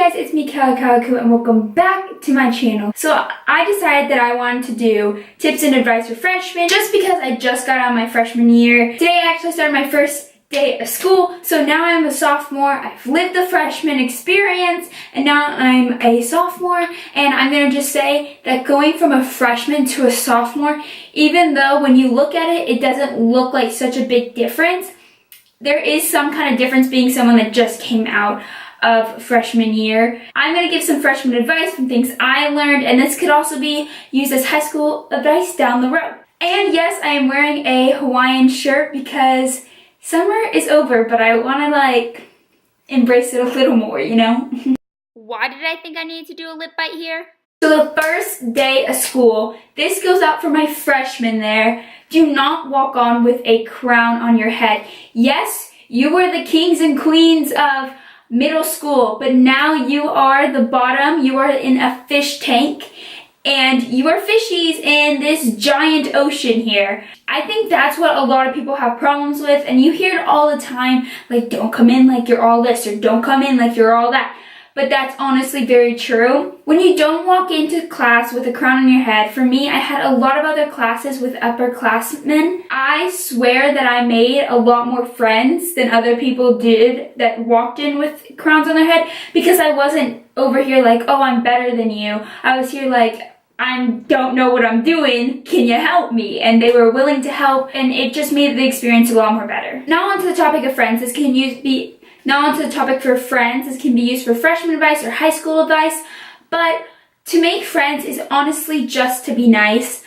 guys, it's me Caly-Cu and welcome back to my channel. So I decided that I wanted to do tips and advice for freshmen just because I just got out of my freshman year. Today I actually started my first day of school, so now I'm a sophomore. I've lived the freshman experience and now I'm a sophomore, and I'm gonna just say that going from a freshman to a sophomore, even though when you look at it, it doesn't look like such a big difference, there is some kind of difference being someone that just came out of freshman year. I'm going to give some freshman advice from things I learned, and this could also be used as high school advice down the road. And yes, I am wearing a Hawaiian shirt because summer is over, but I want to embrace it a little more, you know? Why did I think I needed to do a lip bite here? So the first day of school, this goes out for my freshmen there. Do not walk on with a crown on your head. Yes, you were the kings and queens of middle school, but now you are the bottom. You are in a fish tank and you are fishies in this giant ocean here. I think that's what a lot of people have problems with, and you hear it all the time, like, don't come in like you're all this, or don't come in like you're all that. But that's honestly very true. When you don't walk into class with a crown on your head, for me, I had a lot of other classes with upperclassmen. I swear that I made a lot more friends than other people did that walked in with crowns on their head, because I wasn't over here like, oh, I'm better than you. I was here like, I don't know what I'm doing, can you help me? And they were willing to help, and it just made the experience a lot more better. Now onto the topic of friends. Now onto the topic for friends. This can be used for freshman advice or high school advice, but to make friends is honestly just to be nice.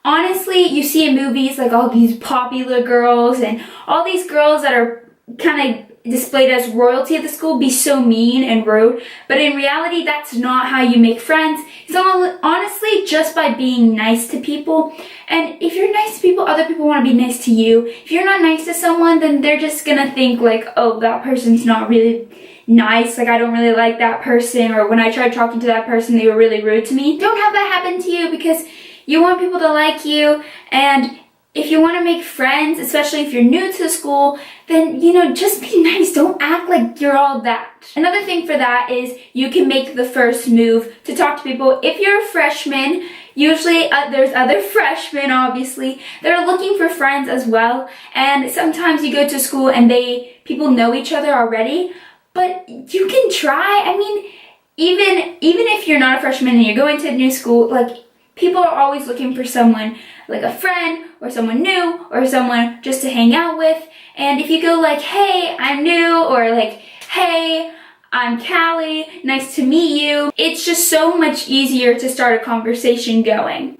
Honestly, you see in movies like all these popular girls and all these girls that are kind of displayed as royalty at the school be so mean and rude, but in reality that's not how you make friends. It's honestly just by being nice to people, and if you're nice to people, other people want to be nice to you. If you're not nice to someone, then they're just gonna think like, oh, that person's not really nice, like I don't really like that person, or when I tried talking to that person they were really rude to me. Don't have that happen to you, because you want people to like you, and if you want to make friends, especially if you're new to the school, then, just be nice. Don't act like you're all that. Another thing for that is you can make the first move to talk to people. If you're a freshman, usually there's other freshmen, obviously. They're looking for friends as well. And sometimes you go to school and people know each other already. But you can try. I mean, even if you're not a freshman and you're going to a new school, people are always looking for someone, like a friend or someone new or someone just to hang out with. And if you go like, hey, I'm new, or like, hey, I'm Callie, nice to meet you, it's just so much easier to start a conversation going.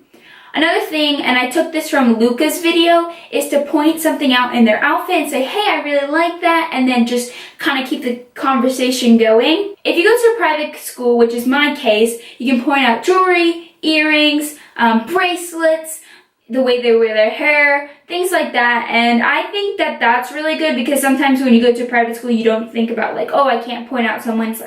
Another thing, and I took this from Luca's video, is to point something out in their outfit and say, hey, I really like that, and then just kind of keep the conversation going. If you go to a private school, which is my case, you can point out jewelry, earrings, bracelets, the way they wear their hair, things like that. And I think that that's really good, because sometimes when you go to a private school, you don't think about like, oh, I can't point out someone's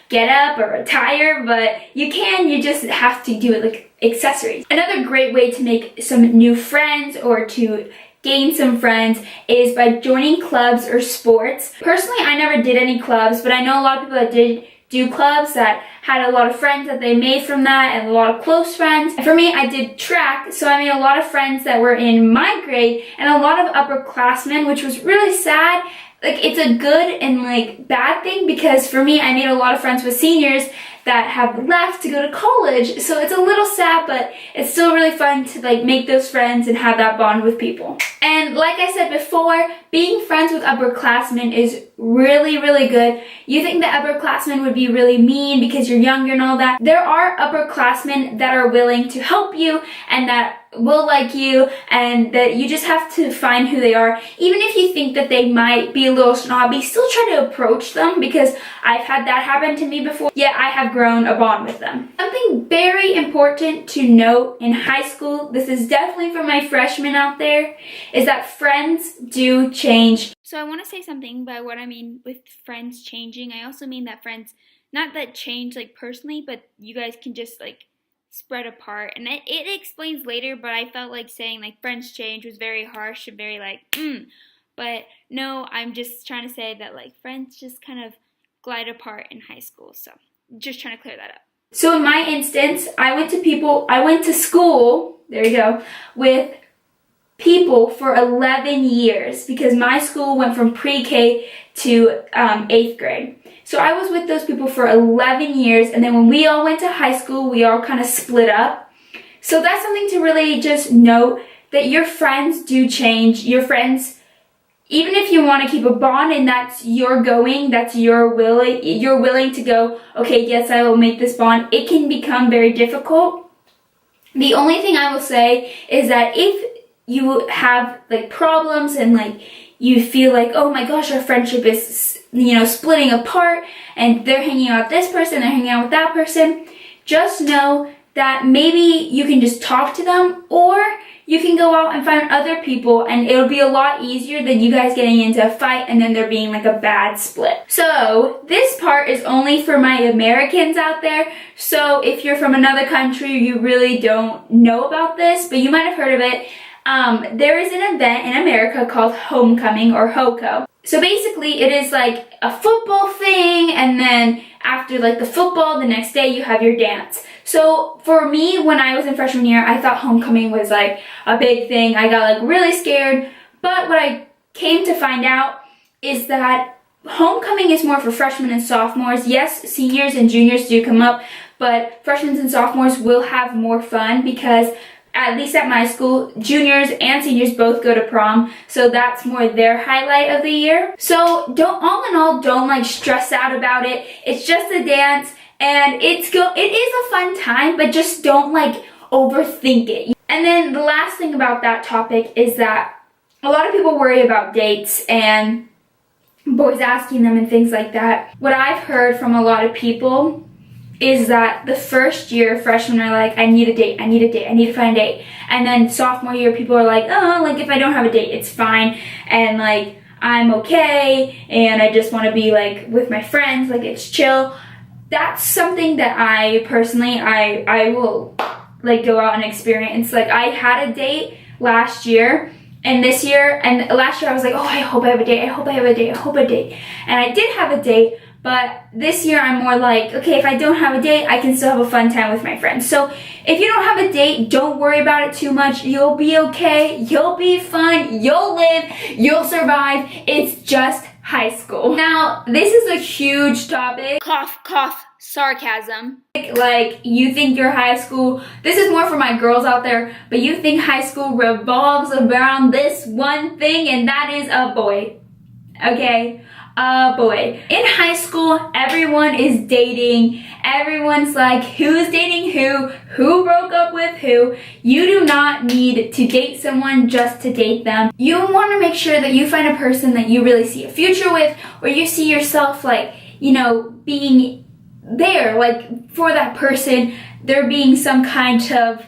get up or attire, but you can, you just have to do it like accessories. Another great way to make some new friends or to gain some friends is by joining clubs or sports. Personally, I never did any clubs, but I know a lot of people that did do clubs that had a lot of friends that they made from that, and a lot of close friends. And for me, I did track, so I made a lot of friends that were in my grade and a lot of upperclassmen, which was really sad. It's a good and bad thing, because for me, I made a lot of friends with seniors that have left to go to college, so it's a little sad, but it's still really fun to make those friends and have that bond with people. And like I said before, being friends with upperclassmen is really, really good. You think that upperclassmen would be really mean because you're younger and all that. There are upperclassmen that are willing to help you and that will like you, and that you just have to find who they are. Even if you think that they might be a little snobby, still try to approach them, because I've had that happen to me before, yet I have grown a bond with them. Something very important to note in high school, this is definitely for my freshmen out there, is that friends do change. So I want to say something by what I mean with friends changing. I also mean that friends, not that change personally, but you guys can just spread apart. And it explains later, but I felt like saying friends change was very harsh and very but no, I'm just trying to say that friends just kind of glide apart in high school. So just trying to clear that up. So in my instance, I went to school, there you go, with people for 11 years because my school went from pre-K to 8th grade. So I was with those people for 11 years, and then when we all went to high school, we all kind of split up. So that's something to really just note, that your friends do change. Your friends, even if you want to keep a bond and that's you're willing to go, okay, yes, I will make this bond, it can become very difficult. The only thing I will say is that if you have like problems and like you feel like, oh my gosh, our friendship is, splitting apart and they're hanging out with this person, they're hanging out with that person, just know that maybe you can just talk to them, or you can go out and find other people, and it'll be a lot easier than you guys getting into a fight and then there being like a bad split. So this part is only for my Americans out there. So if you're from another country, you really don't know about this, but you might have heard of it. There is an event in America called homecoming, or HOCO. So basically it is like a football thing, and then after like the football, the next day you have your dance. So for me, when I was in freshman year, I thought homecoming was like a big thing. I got like really scared, but what I came to find out is that homecoming is more for freshmen and sophomores. Yes, seniors and juniors do come up, but freshmen and sophomores will have more fun because at least at my school, juniors and seniors both go to prom, so that's more their highlight of the year. So don't like stress out about it. It's just a dance, and it is a fun time, but just don't like overthink it. And then the last thing about that topic is that a lot of people worry about dates and boys asking them and things like that. What I've heard from a lot of people is that the first year freshmen are like, I need a date, I need to find a date. And then sophomore year people are like, oh, like if I don't have a date, it's fine. And like, I'm okay. And I just want to be like with my friends, like it's chill. That's something that I personally, I will like go out and experience. Like I had a date last year. And this year, and last year I was like, oh, I hope I have a date, I hope I have a date, I hope a date. And I did have a date, but this year I'm more like, okay, if I don't have a date, I can still have a fun time with my friends. So if you don't have a date, don't worry about it too much. You'll be okay, you'll be fine, you'll live, you'll survive. It's just high school. Now, this is a huge topic. Cough, cough, sarcasm. Like, you think your high school, this is more for my girls out there, but you think high school revolves around this one thing, and that is a boy. Okay? A boy. In high school, everyone is dating. Everyone's like, who's dating who broke up with who. You do not need to date someone just to date them. You want to make sure that you find a person that you really see a future with, or you see yourself like, being there, like for that person, there being some kind of,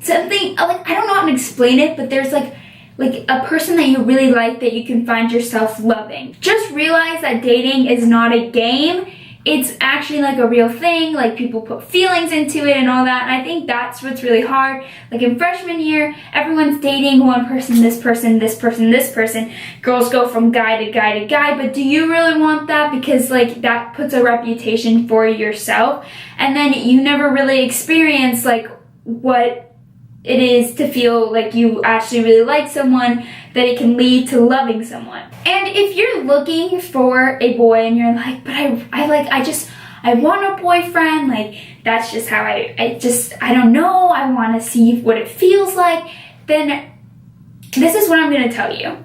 something, like, I don't know how to explain it, but there's like a person that you really like that you can find yourself loving. Just realize that dating is not a game. It's actually like a real thing. Like people put feelings into it and all that. And I think that's what's really hard. Like in freshman year, everyone's dating one person, this person, this person, this person. Girls go from guy to guy to guy. But do you really want that? Because like that puts a reputation for yourself. And then you never really experience like what it is to feel like you actually really like someone, that it can lead to loving someone. And if you're looking for a boy and you're like, but I want a boyfriend, like that's just how I don't know, I want to see what it feels like, then this is what I'm going to tell you.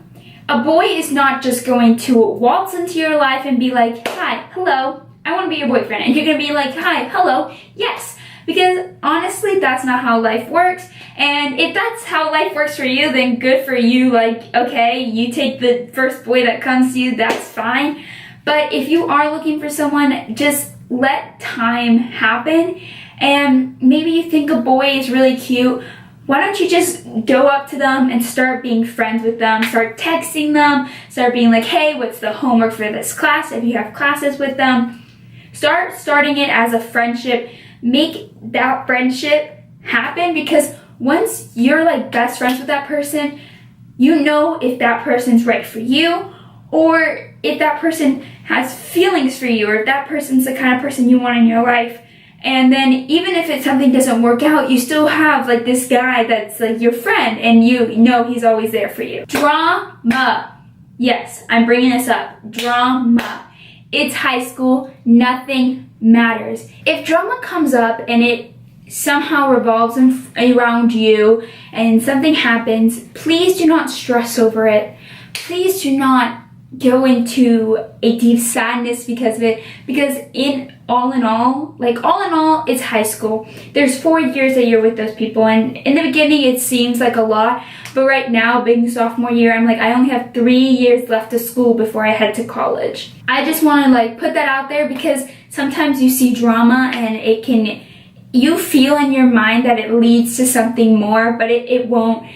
A boy is not just going to waltz into your life and be like, hi, hello, I want to be your boyfriend. And you're going to be like, hi, hello, yes. Because honestly, that's not how life works. And if that's how life works for you, then good for you. Like, okay, you take the first boy that comes to you, that's fine. But if you are looking for someone, just let time happen. And maybe you think a boy is really cute. Why don't you just go up to them and start being friends with them, start texting them, start being like, hey, what's the homework for this class? If you have classes with them, starting it as a friendship. Make that friendship happen, because once you're like best friends with that person, you know if that person's right for you, or if that person has feelings for you, or if that person's the kind of person you want in your life. And then even if something doesn't work out, you still have like this guy that's like your friend, and you know he's always there for you. Drama. Yes, I'm bringing this up. Drama. It's high school. Nothing matters. If drama comes up and it somehow revolves around you and something happens, please do not stress over it. Please do not go into a deep sadness because of it, because all in all, it's high school. There's 4 years that you're with those people, and in the beginning it seems like a lot, but right now, being sophomore year, I'm like, I only have 3 years left of school before I head to college. I just want to like put that out there, because sometimes you see drama and you feel in your mind that it leads to something more, but it won't.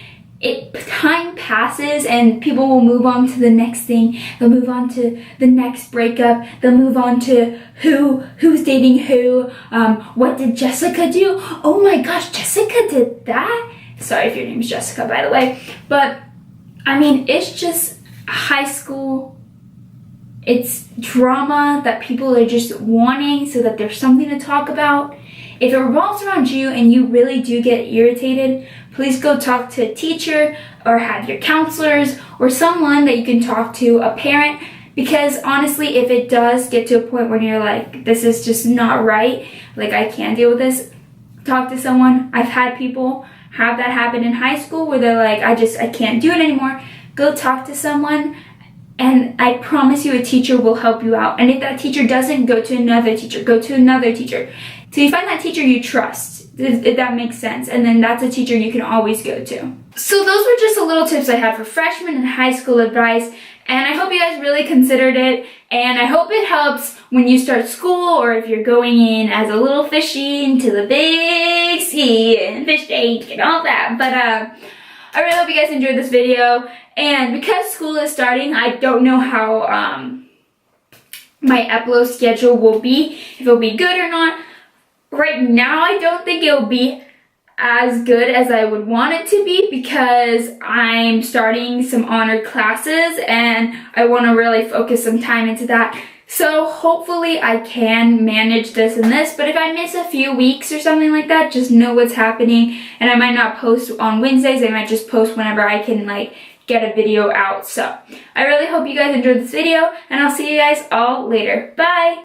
Time passes and people will move on to the next thing. They'll move on to the next breakup. They'll move on to who's dating who. What did Jessica do? Oh my gosh, Jessica did that? Sorry if your name's Jessica, by the way. But I mean, it's just high school. It's drama that people are just wanting so that there's something to talk about. If it revolves around you and you really do get irritated, please go talk to a teacher or have your counselors or someone that you can talk to, a parent, because honestly, if it does get to a point where you're like, this is just not right, like I can't deal with this, talk to someone. I've had people have that happen in high school where they're like, I can't do it anymore. Go talk to someone, and I promise you a teacher will help you out. And if that teacher doesn't, go to another teacher, go to another teacher. So you find that teacher you trust, if that makes sense, and then that's a teacher you can always go to. So those were just a little tips I had for freshman and high school advice, and I hope you guys really considered it, and I hope it helps when you start school, or if you're going in as a little fishy into the big sea and fish tank and all that. But I really hope you guys enjoyed this video, and because school is starting, I don't know how my upload schedule will be, if it'll be good or not. Right now, I don't think it'll be as good as I would want it to be, because I'm starting some honor classes and I want to really focus some time into that. So hopefully I can manage this and this, but if I miss a few weeks or something like that, just know what's happening, and I might not post on Wednesdays. I might just post whenever I can like get a video out. So I really hope you guys enjoyed this video, and I'll see you guys all later. Bye!